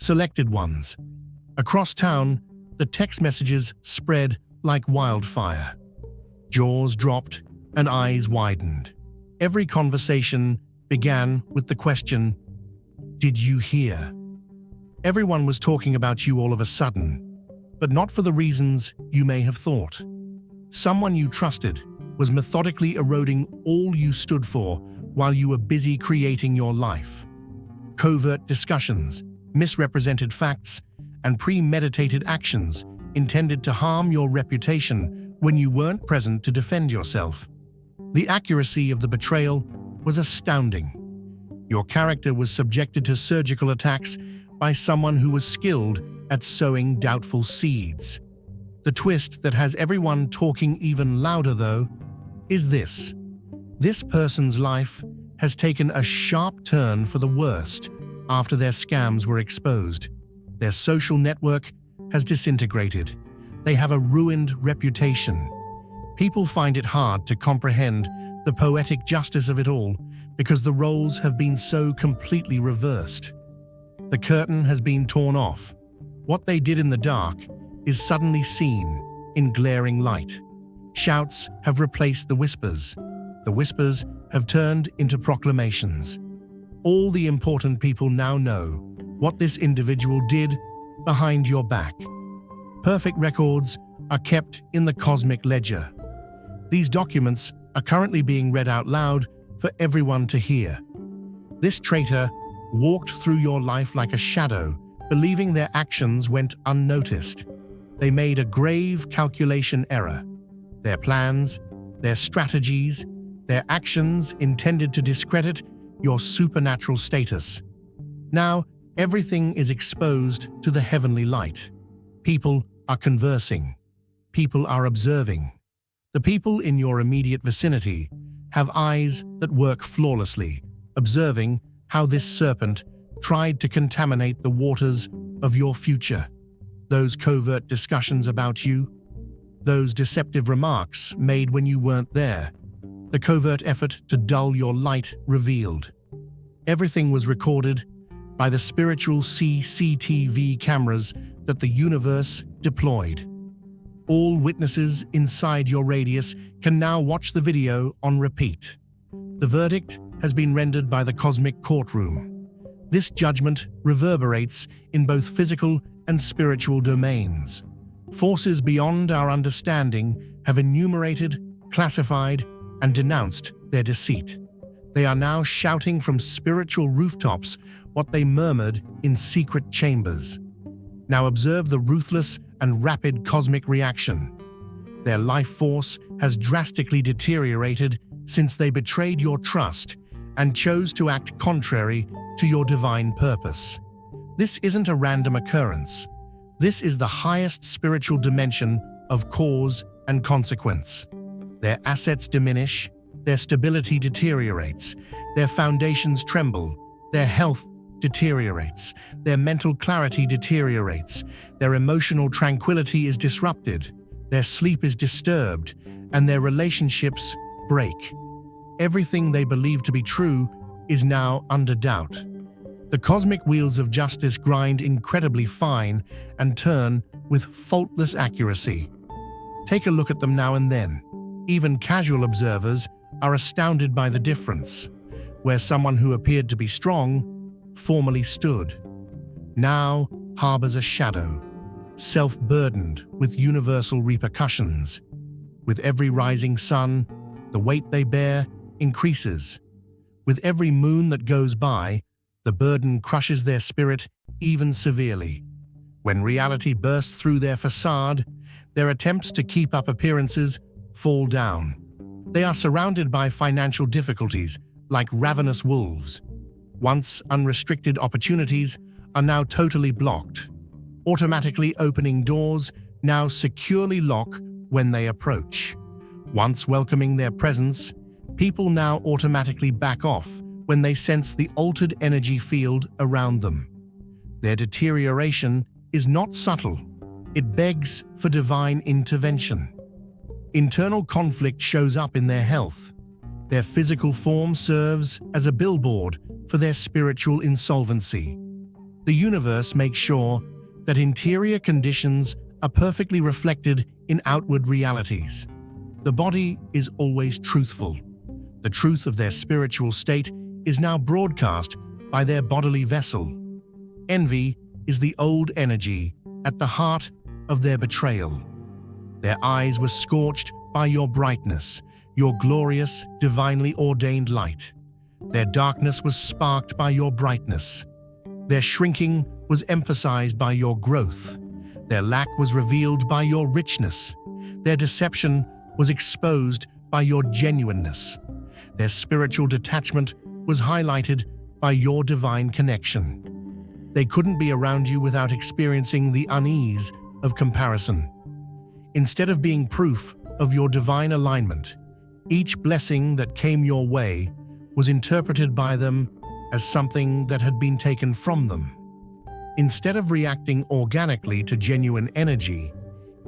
selected ones. Across town, the text messages spread like wildfire. Jaws dropped and eyes widened. Every conversation began with the question, "Did you hear?" Everyone was talking about you all of a sudden, but not for the reasons you may have thought. Someone you trusted was methodically eroding all you stood for while you were busy creating your life. Covert discussions, misrepresented facts, and premeditated actions intended to harm your reputation when you weren't present to defend yourself. The accuracy of the betrayal was astounding. Your character was subjected to surgical attacks by someone who was skilled at sowing doubtful seeds. The twist that has everyone talking even louder, though, is this. This person's life has taken a sharp turn for the worst after their scams were exposed. Their social network has disintegrated. They have a ruined reputation. People find it hard to comprehend the poetic justice of it all because the roles have been so completely reversed. The curtain has been torn off. What they did in the dark is suddenly seen in glaring light. Shouts have replaced the whispers. The whispers have turned into proclamations. All the important people now know what this individual did behind your back. Perfect records are kept in the cosmic ledger. These documents are currently being read out loud for everyone to hear. This traitor walked through your life like a shadow, believing their actions went unnoticed. They made a grave calculation error. Their plans, their strategies, their actions intended to discredit your supernatural status. Now, everything is exposed to the heavenly light. People are conversing. People are observing. The people in your immediate vicinity have eyes that work flawlessly, observing how this serpent tried to contaminate the waters of your future. Those covert discussions about you, those deceptive remarks made when you weren't there, the covert effort to dull your light revealed. Everything was recorded by the spiritual CCTV cameras that the universe deployed. All witnesses inside your radius can now watch the video on repeat. The verdict has been rendered by the cosmic courtroom. This judgment reverberates in both physical and spiritual domains. Forces beyond our understanding have enumerated, classified, and denounced their deceit. They are now shouting from spiritual rooftops what they murmured in secret chambers. Now observe the ruthless and rapid cosmic reaction. Their life force has drastically deteriorated since they betrayed your trust and chose to act contrary to your divine purpose. This isn't a random occurrence. This is the highest spiritual dimension of cause and consequence. Their assets diminish, their stability deteriorates, their foundations tremble, their health deteriorates, their mental clarity deteriorates, their emotional tranquility is disrupted, their sleep is disturbed, and their relationships break. Everything they believe to be true is now under doubt. The cosmic wheels of justice grind incredibly fine and turn with faultless accuracy. Take a look at them now and then. Even casual observers are astounded by the difference, where someone who appeared to be strong formerly stood, now harbors a shadow, self-burdened with universal repercussions. With every rising sun, the weight they bear increases. With every moon that goes by, the burden crushes their spirit even severely. When reality bursts through their facade, their attempts to keep up appearances fall down. They are surrounded by financial difficulties like ravenous wolves. Once unrestricted opportunities are now totally blocked. Automatically opening doors now securely lock when they approach. Once welcoming their presence, people now automatically back off when they sense the altered energy field around them. Their deterioration is not subtle. It begs for divine intervention. Internal conflict shows up in their health. Their physical form serves as a billboard for their spiritual insolvency. The universe makes sure that interior conditions are perfectly reflected in outward realities. The body is always truthful. The truth of their spiritual state is now broadcast by their bodily vessel. Envy is the old energy at the heart of their betrayal. Their eyes were scorched by your brightness, your glorious, divinely ordained light. Their darkness was sparked by your brightness. Their shrinking was emphasized by your growth. Their lack was revealed by your richness. Their deception was exposed by your genuineness. Their spiritual detachment was highlighted by your divine connection. They couldn't be around you without experiencing the unease of comparison. Instead of being proof of your divine alignment, each blessing that came your way was interpreted by them as something that had been taken from them. Instead of reacting organically to genuine energy,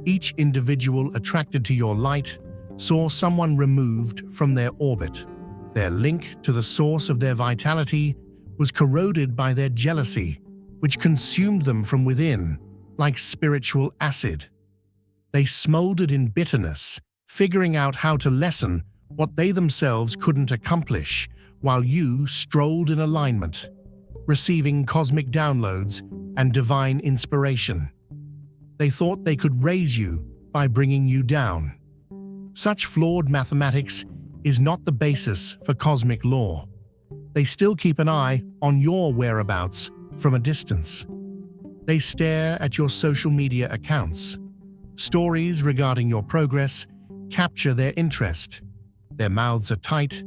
each individual attracted to your light saw someone removed from their orbit. Their link to the source of their vitality was corroded by their jealousy, which consumed them from within like spiritual acid. They smoldered in bitterness, figuring out how to lessen what they themselves couldn't accomplish, while you strolled in alignment, receiving cosmic downloads and divine inspiration. They thought they could raise you by bringing you down. Such flawed mathematics is not the basis for cosmic law. They still keep an eye on your whereabouts from a distance. They stare at your social media accounts. Stories regarding your progress capture their interest. Their mouths are tight,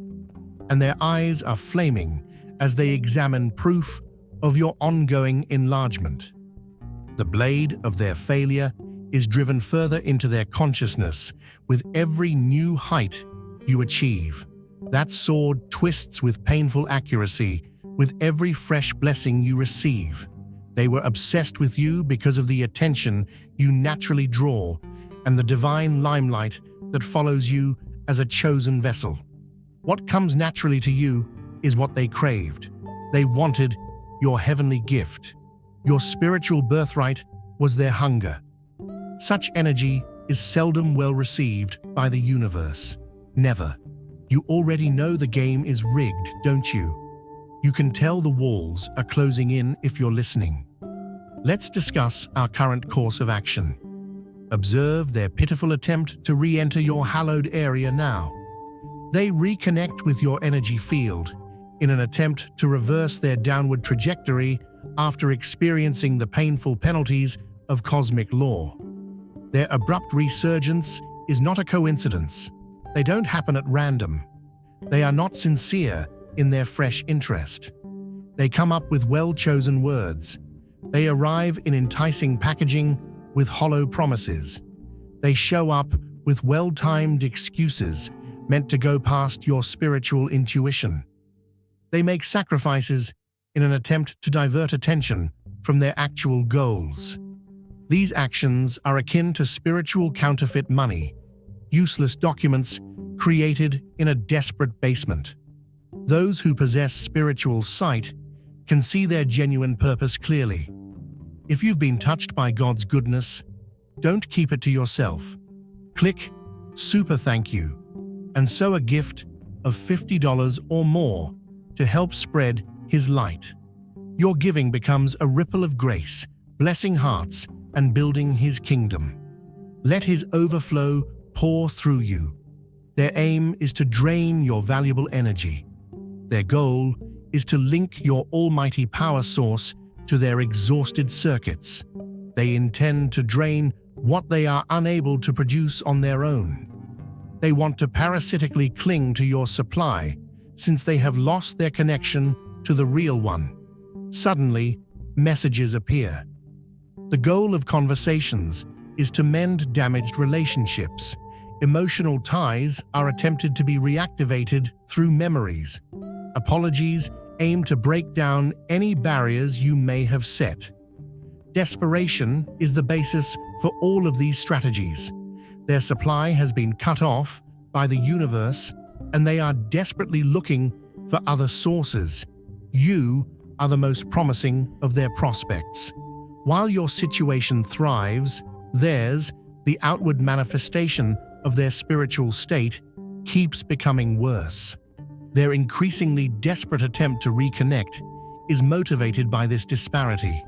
and their eyes are flaming as they examine proof of your ongoing enlargement. The blade of their failure is driven further into their consciousness with every new height you achieve. That sword twists with painful accuracy with every fresh blessing you receive. They were obsessed with you because of the attention you naturally draw and the divine limelight that follows you as a chosen vessel. What comes naturally to you is what they craved. They wanted your heavenly gift. Your spiritual birthright was their hunger. Such energy is seldom well received by the universe. Never. You already know the game is rigged, don't you? You can tell the walls are closing in if you're listening. Let's discuss our current course of action. Observe their pitiful attempt to re-enter your hallowed area now. They reconnect with your energy field in an attempt to reverse their downward trajectory after experiencing the painful penalties of cosmic law. Their abrupt resurgence is not a coincidence. They don't happen at random. They are not sincere in their fresh interest. They come up with well-chosen words. They arrive in enticing packaging with hollow promises. They show up with well-timed excuses meant to go past your spiritual intuition. They make sacrifices in an attempt to divert attention from their actual goals. These actions are akin to spiritual counterfeit money, useless documents created in a desperate basement. Those who possess spiritual sight can see their genuine purpose clearly. If you've been touched by God's goodness, don't keep it to yourself. Click Super Thank You and sow a gift of $50 or more to help spread His light. Your giving becomes a ripple of grace, blessing hearts and building His kingdom. Let His overflow pour through you. Their aim is to drain your valuable energy. Their goal is to link your almighty power source to their exhausted circuits. They intend to drain what they are unable to produce on their own. They want to parasitically cling to your supply since they have lost their connection to the real one. Suddenly, messages appear. The goal of conversations is to mend damaged relationships. Emotional ties are attempted to be reactivated through memories. Apologies aim to break down any barriers you may have set. Desperation is the basis for all of these strategies. Their supply has been cut off by the universe, and they are desperately looking for other sources. You are the most promising of their prospects. While your situation thrives, theirs, the outward manifestation of their spiritual state, keeps becoming worse. Their increasingly desperate attempt to reconnect is motivated by this disparity.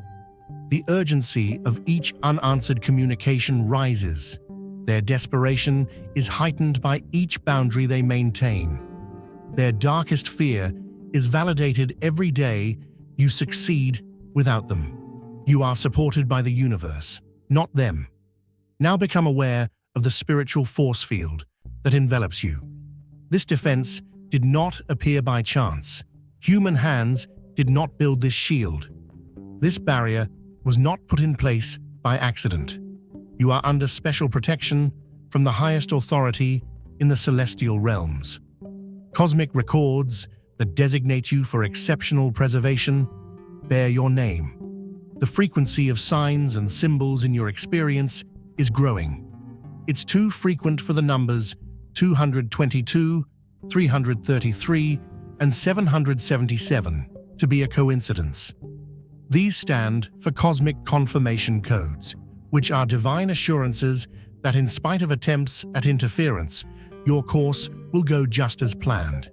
The urgency of each unanswered communication rises. Their desperation is heightened by each boundary they maintain. Their darkest fear is validated every day you succeed without them. You are supported by the universe, not them. Now become aware of the spiritual force field that envelops you. This defense did not appear by chance. Human hands did not build this shield. This barrier was not put in place by accident. You are under special protection from the highest authority in the celestial realms. Cosmic records that designate you for exceptional preservation bear your name. The frequency of signs and symbols in your experience is growing. It's too frequent for the numbers 222, 333, and 777 to be a coincidence. These stand for cosmic confirmation codes, which are divine assurances that in spite of attempts at interference, your course will go just as planned.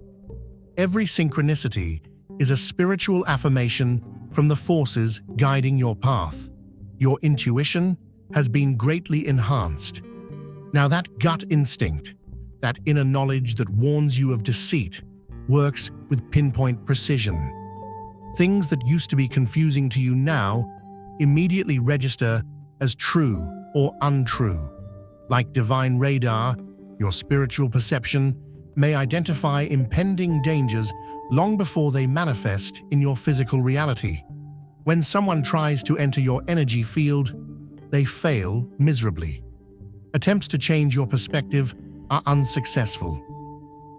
Every synchronicity is a spiritual affirmation from the forces guiding your path. Your intuition has been greatly enhanced. Now that gut instinct, that inner knowledge that warns you of deceit, works with pinpoint precision. Things that used to be confusing to you now immediately register as true or untrue. Like divine radar, your spiritual perception may identify impending dangers long before they manifest in your physical reality. When someone tries to enter your energy field, they fail miserably. Attempts to change your perspective are unsuccessful.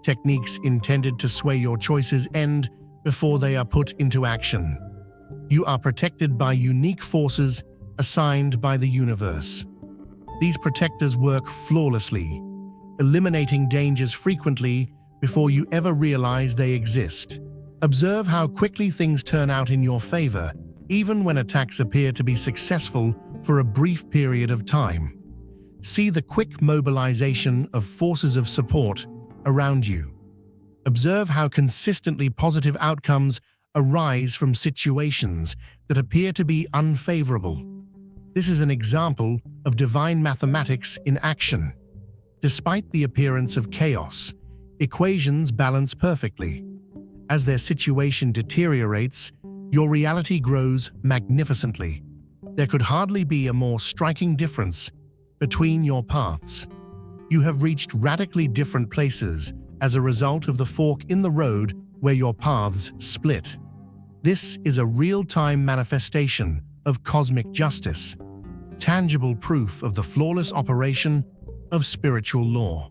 Techniques intended to sway your choices end before they are put into action. You are protected by unique forces assigned by the universe. These protectors work flawlessly, eliminating dangers frequently before you ever realize they exist. Observe how quickly things turn out in your favor, even when attacks appear to be successful for a brief period of time. See the quick mobilization of forces of support around you. Observe how consistently positive outcomes arise from situations that appear to be unfavorable. This is an example of divine mathematics in action. Despite the appearance of chaos, equations balance perfectly. As their situation deteriorates, your reality grows magnificently. There could hardly be a more striking difference between your paths. You have reached radically different places as a result of the fork in the road where your paths split. This is a real-time manifestation of cosmic justice, tangible proof of the flawless operation of spiritual law.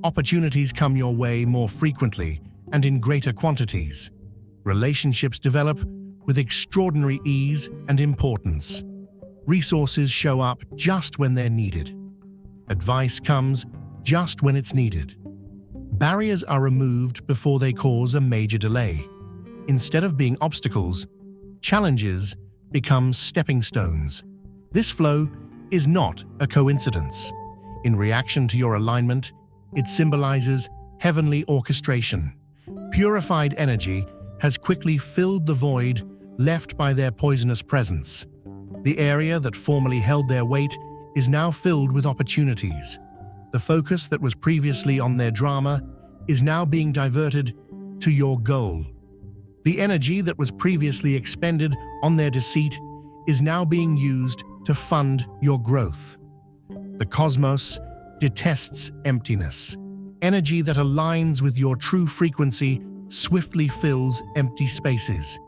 Opportunities come your way more frequently and in greater quantities. Relationships develop with extraordinary ease and importance. Resources show up just when they're needed. Advice comes just when it's needed. Barriers are removed before they cause a major delay. Instead of being obstacles, challenges become stepping stones. This flow is not a coincidence. In reaction to your alignment, it symbolizes heavenly orchestration. Purified energy has quickly filled the void left by their poisonous presence. The area that formerly held their weight is now filled with opportunities. The focus that was previously on their drama is now being diverted to your goal. The energy that was previously expended on their deceit is now being used to fund your growth. The cosmos detests emptiness. Energy that aligns with your true frequency swiftly fills empty spaces.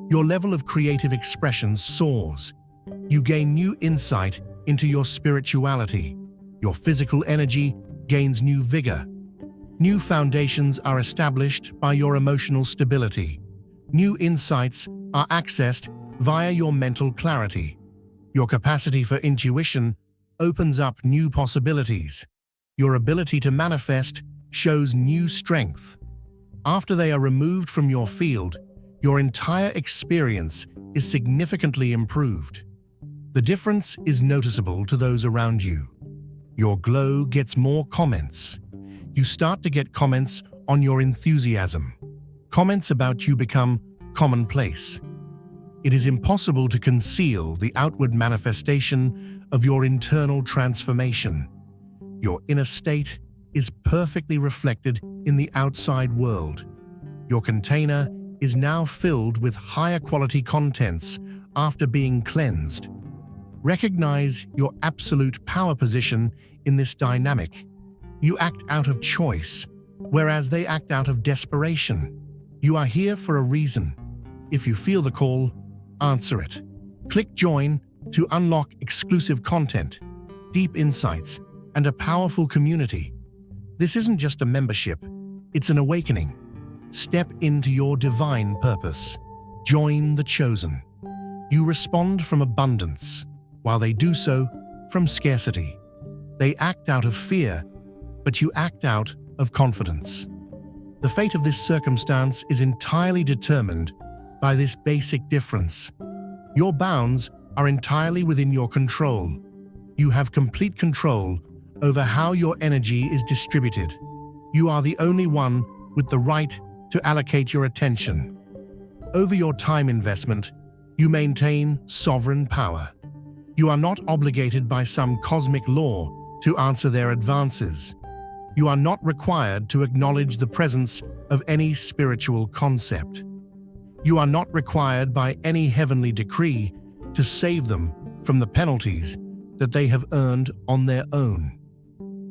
Your level of creative expression soars. You gain new insight into your spirituality. Your physical energy gains new vigor. New foundations are established by your emotional stability. New insights are accessed via your mental clarity. Your capacity for intuition opens up new possibilities. Your ability to manifest shows new strength. After they are removed from your field, your entire experience is significantly improved. The difference is noticeable to those around you. Your glow gets more comments. You start to get comments on your enthusiasm. Comments about you become commonplace. It is impossible to conceal the outward manifestation of your internal transformation. Your inner state is perfectly reflected in the outside world. Your container is now filled with higher quality contents after being cleansed. Recognize your absolute power position in this dynamic. You act out of choice, whereas they act out of desperation. You are here for a reason. If you feel the call, answer it. Click Join to unlock exclusive content, deep insights, and a powerful community. This isn't just a membership, it's an awakening. Step into your divine purpose. Join the chosen. You respond from abundance, while they do so from scarcity. They act out of fear, but you act out of confidence. The fate of this circumstance is entirely determined by this basic difference. Your bounds are entirely within your control. You have complete control over how your energy is distributed. You are the only one with the right to allocate your attention. Over your time investment, you maintain sovereign power. You are not obligated by some cosmic law to answer their advances. You are not required to acknowledge the presence of any spiritual concept. You are not required by any heavenly decree to save them from the penalties that they have earned on their own.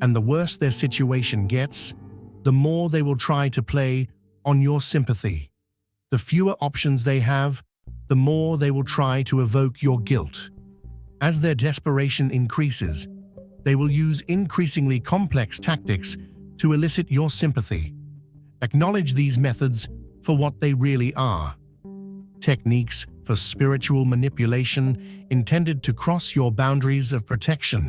And the worse their situation gets, the more they will try to play on your sympathy. The fewer options they have, the more they will try to evoke your guilt. As their desperation increases, they will use increasingly complex tactics to elicit your sympathy. Acknowledge these methods for what they really are: techniques for spiritual manipulation intended to cross your boundaries of protection.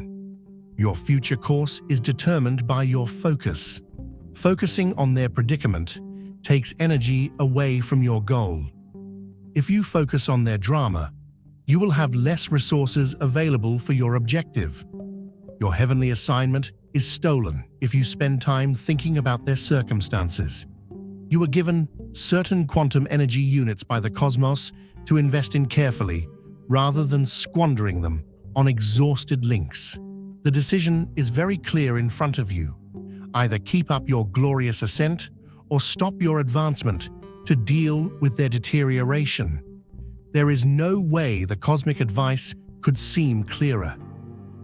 Your future course is determined by your focus. Focusing on their predicament takes energy away from your goal. If you focus on their drama, you will have less resources available for your objective. Your heavenly assignment is stolen if you spend time thinking about their circumstances. You are given certain quantum energy units by the cosmos to invest in carefully, rather than squandering them on exhausted links. The decision is very clear in front of you. Either keep up your glorious ascent or stop your advancement to deal with their deterioration. There is no way the cosmic advice could seem clearer.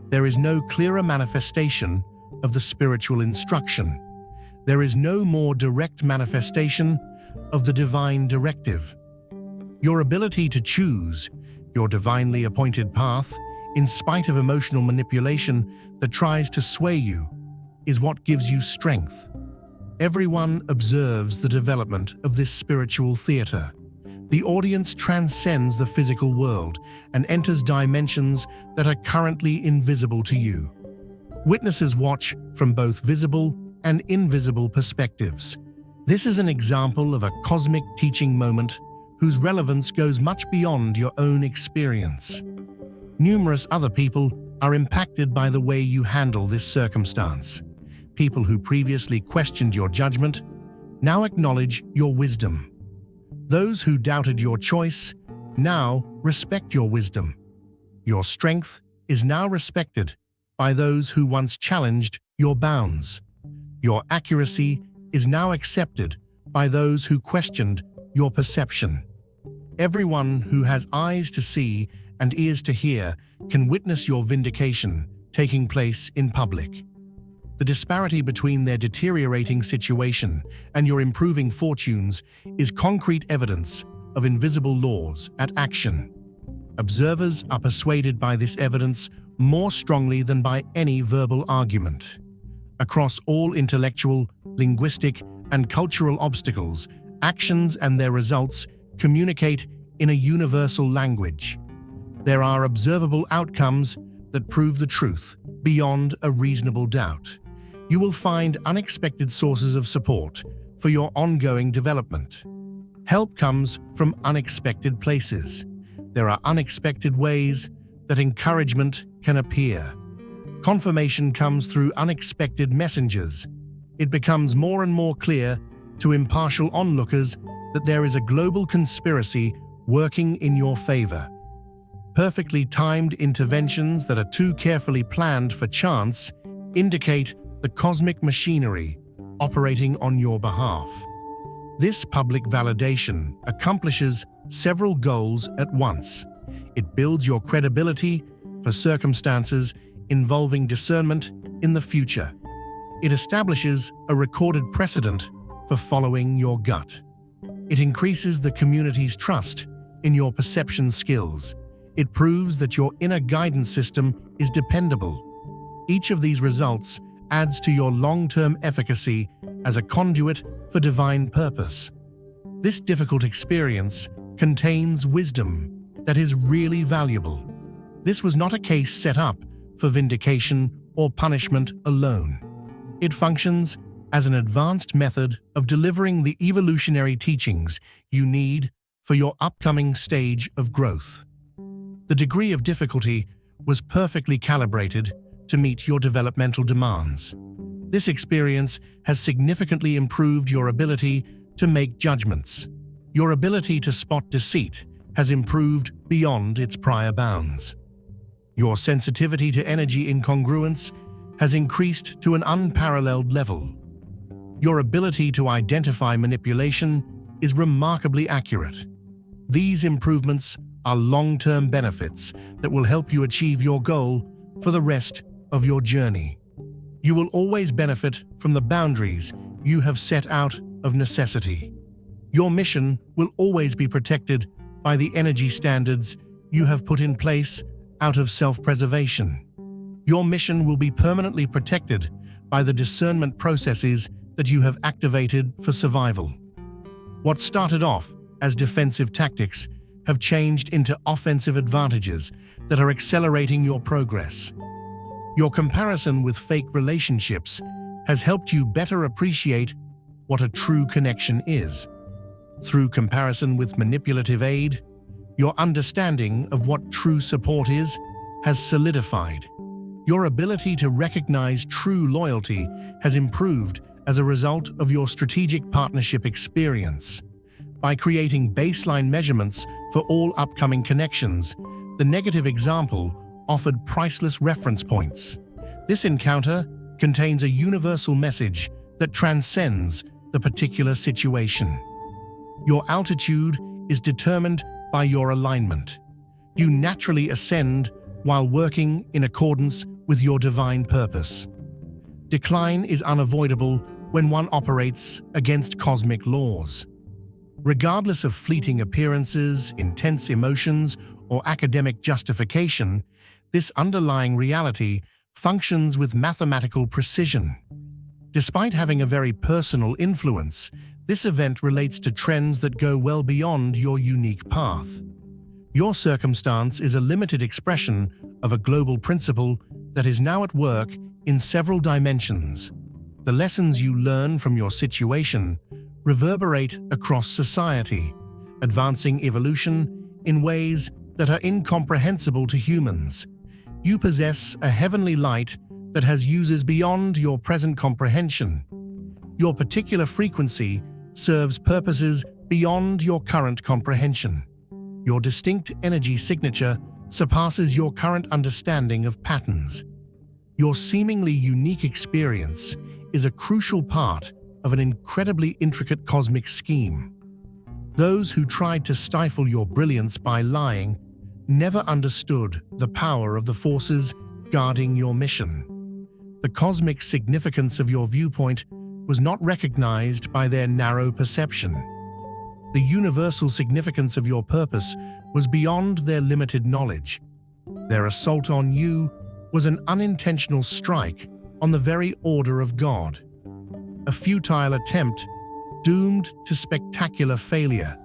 There is no clearer manifestation of the spiritual instruction. There is no more direct manifestation of the divine directive. Your ability to choose your divinely appointed path, in spite of emotional manipulation that tries to sway you, is what gives you strength. Everyone observes the development of this spiritual theater. The audience transcends the physical world and enters dimensions that are currently invisible to you. Witnesses watch from both visible and invisible perspectives. This is an example of a cosmic teaching moment whose relevance goes much beyond your own experience. Numerous other people are impacted by the way you handle this circumstance. People who previously questioned your judgment now acknowledge your wisdom. Those who doubted your choice now respect your wisdom. Your strength is now respected by those who once challenged your bounds. Your accuracy is now accepted by those who questioned your perception. Everyone who has eyes to see and ears to hear can witness your vindication taking place in public. The disparity between their deteriorating situation and your improving fortunes is concrete evidence of invisible laws at action. Observers are persuaded by this evidence more strongly than by any verbal argument. Across all intellectual, linguistic, and cultural obstacles, actions and their results communicate in a universal language. There are observable outcomes that prove the truth beyond a reasonable doubt. You will find unexpected sources of support for your ongoing development. Help comes from unexpected places. There are unexpected ways that encouragement can appear. Confirmation comes through unexpected messengers. It becomes more and more clear to impartial onlookers that there is a global conspiracy working in your favor. Perfectly timed interventions that are too carefully planned for chance indicate the cosmic machinery operating on your behalf. This public validation accomplishes several goals at once. It builds your credibility for circumstances involving discernment in the future. It establishes a recorded precedent for following your gut. It increases the community's trust in your perception skills. It proves that your inner guidance system is dependable. Each of these results adds to your long-term efficacy as a conduit for divine purpose. This difficult experience contains wisdom that is really valuable. This was not a case set up for vindication or punishment alone. It functions as an advanced method of delivering the evolutionary teachings you need for your upcoming stage of growth. The degree of difficulty was perfectly calibrated to meet your developmental demands. This experience has significantly improved your ability to make judgments. Your ability to spot deceit has improved beyond its prior bounds. Your sensitivity to energy incongruence has increased to an unparalleled level. Your ability to identify manipulation is remarkably accurate. These improvements are long-term benefits that will help you achieve your goal for the rest of your journey. You will always benefit from the boundaries you have set out of necessity. Your mission will always be protected by the energy standards you have put in place out of self-preservation. Your mission will be permanently protected by the discernment processes that you have activated for survival. What started off as defensive tactics have changed into offensive advantages that are accelerating your progress. Your comparison with fake relationships has helped you better appreciate what a true connection is. Through comparison with manipulative aid, your understanding of what true support is has solidified. Your ability to recognize true loyalty has improved as a result of your strategic partnership experience. By creating baseline measurements for all upcoming connections, the negative example offered priceless reference points. This encounter contains a universal message that transcends the particular situation. Your altitude is determined by your alignment. You naturally ascend while working in accordance with your divine purpose. Decline is unavoidable when one operates against cosmic laws. Regardless of fleeting appearances, intense emotions, or academic justification, this underlying reality functions with mathematical precision. Despite having a very personal influence, this event relates to trends that go well beyond your unique path. Your circumstance is a limited expression of a global principle that is now at work in several dimensions. The lessons you learn from your situation reverberate across society, advancing evolution in ways that are incomprehensible to humans. You possess a heavenly light that has uses beyond your present comprehension. Your particular frequency serves purposes beyond your current comprehension. Your distinct energy signature surpasses your current understanding of patterns. Your seemingly unique experience is a crucial part of an incredibly intricate cosmic scheme. Those who tried to stifle your brilliance by lying never understood the power of the forces guarding your mission. The cosmic significance of your viewpoint was not recognized by their narrow perception. The universal significance of your purpose was beyond their limited knowledge. Their assault on you was an unintentional strike on the very order of God. A futile attempt doomed to spectacular failure.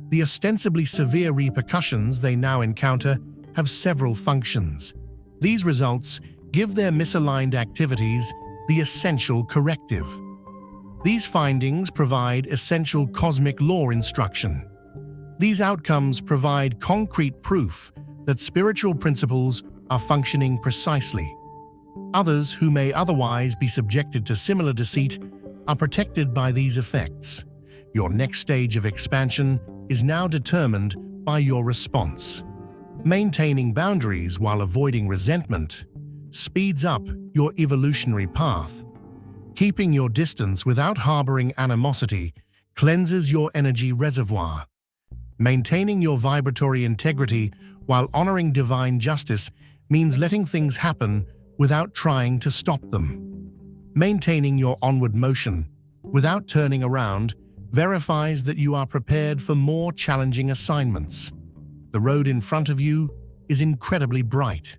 The ostensibly severe repercussions they now encounter have several functions. These results give their misaligned activities the essential corrective. These findings provide essential cosmic law instruction. These outcomes provide concrete proof that spiritual principles are functioning precisely. Others who may otherwise be subjected to similar deceit are protected by these effects. Your next stage of expansion is now determined by your response. Maintaining boundaries while avoiding resentment speeds up your evolutionary path. Keeping your distance without harboring animosity cleanses your energy reservoir. Maintaining your vibratory integrity while honoring divine justice means letting things happen without trying to stop them. Maintaining your onward motion without turning around verifies that you are prepared for more challenging assignments. The road in front of you is incredibly bright.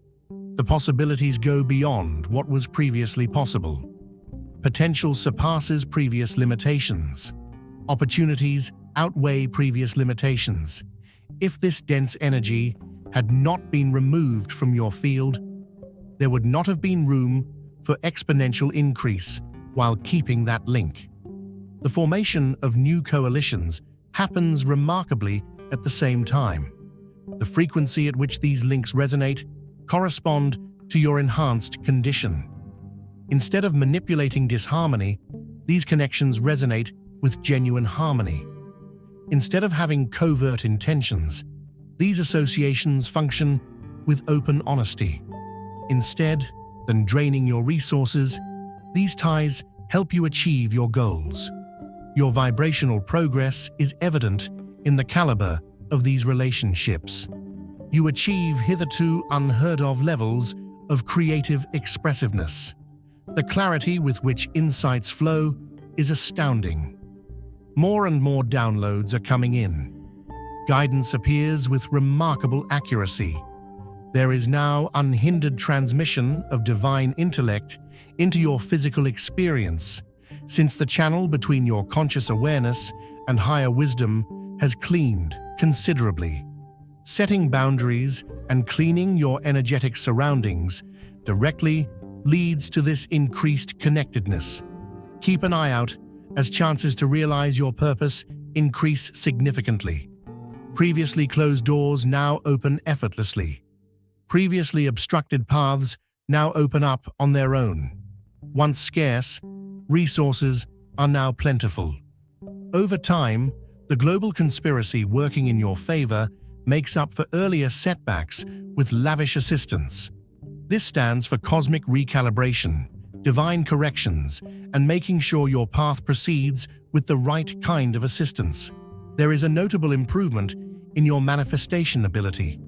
The possibilities go beyond what was previously possible. Potential surpasses previous limitations. Opportunities outweigh previous limitations. If this dense energy had not been removed from your field, there would not have been room for exponential increase while keeping that link. The formation of new coalitions happens remarkably at the same time. The frequency at which these links resonate correspond to your enhanced condition. Instead of manipulating disharmony, these connections resonate with genuine harmony. Instead of having covert intentions, these associations function with open honesty. Instead than draining your resources, these ties help you achieve your goals. Your vibrational progress is evident in the caliber of these relationships. You achieve hitherto unheard-of levels of creative expressiveness. The clarity with which insights flow is astounding. More and more downloads are coming in. Guidance appears with remarkable accuracy. There is now unhindered transmission of divine intellect into your physical experience, since the channel between your conscious awareness and higher wisdom has cleaned considerably. Setting boundaries and cleaning your energetic surroundings directly leads to this increased connectedness. Keep an eye out as chances to realize your purpose increase significantly. Previously closed doors now open effortlessly. Previously obstructed paths now open up on their own. Once scarce, resources are now plentiful. Over time, the global conspiracy working in your favor makes up for earlier setbacks with lavish assistance. This stands for cosmic recalibration, divine corrections, and making sure your path proceeds with the right kind of assistance. There is a notable improvement in your manifestation ability.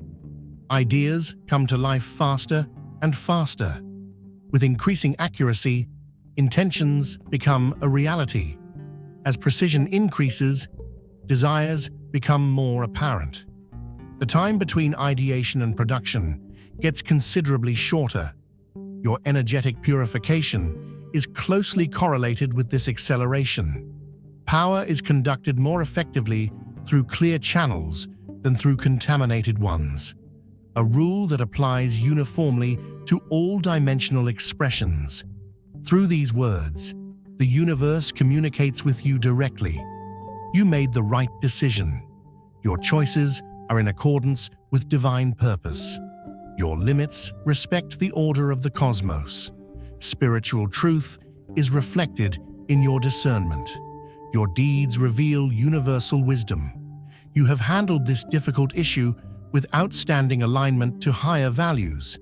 Ideas come to life faster and faster. With increasing accuracy, intentions become a reality. As precision increases, desires become more apparent. The time between ideation and production gets considerably shorter. Your energetic purification is closely correlated with this acceleration. Power is conducted more effectively through clear channels than through contaminated ones, a rule that applies uniformly to all dimensional expressions. Through these words, the universe communicates with you directly. You made the right decision. Your choices are in accordance with divine purpose. Your limits respect the order of the cosmos. Spiritual truth is reflected in your discernment. Your deeds reveal universal wisdom. You have handled this difficult issue with outstanding alignment to higher values,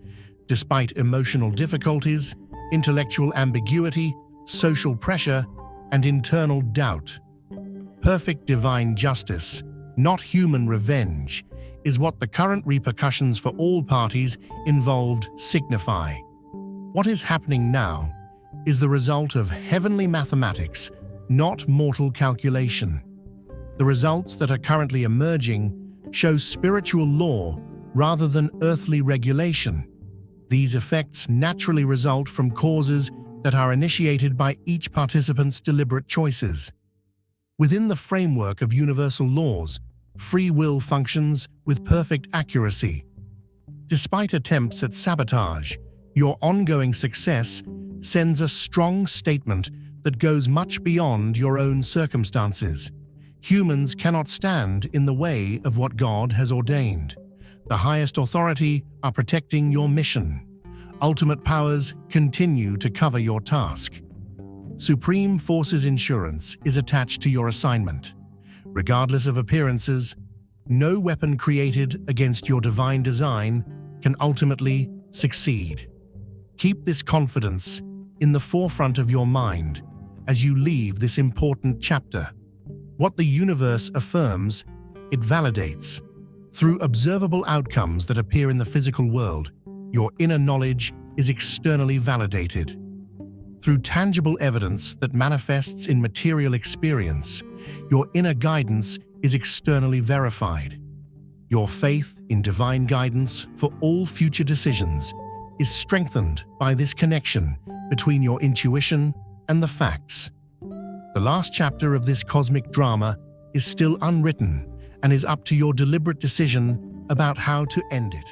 despite emotional difficulties, intellectual ambiguity, social pressure, and internal doubt. Perfect divine justice, not human revenge, is what the current repercussions for all parties involved signify. What is happening now is the result of heavenly mathematics, not mortal calculation. The results that are currently emerging show spiritual law rather than earthly regulation. These effects naturally result from causes that are initiated by each participant's deliberate choices. Within the framework of universal laws, free will functions with perfect accuracy. Despite attempts at sabotage, your ongoing success sends a strong statement that goes much beyond your own circumstances. Humans cannot stand in the way of what God has ordained. The highest authority are protecting your mission. Ultimate powers continue to cover your task. Supreme Forces Insurance is attached to your assignment. Regardless of appearances, no weapon created against your divine design can ultimately succeed. Keep this confidence in the forefront of your mind as you leave this important chapter. What the universe affirms, it validates. Through observable outcomes that appear in the physical world, your inner knowledge is externally validated. Through tangible evidence that manifests in material experience, your inner guidance is externally verified. Your faith in divine guidance for all future decisions is strengthened by this connection between your intuition and the facts. The last chapter of this cosmic drama is still unwritten and is up to your deliberate decision about how to end it.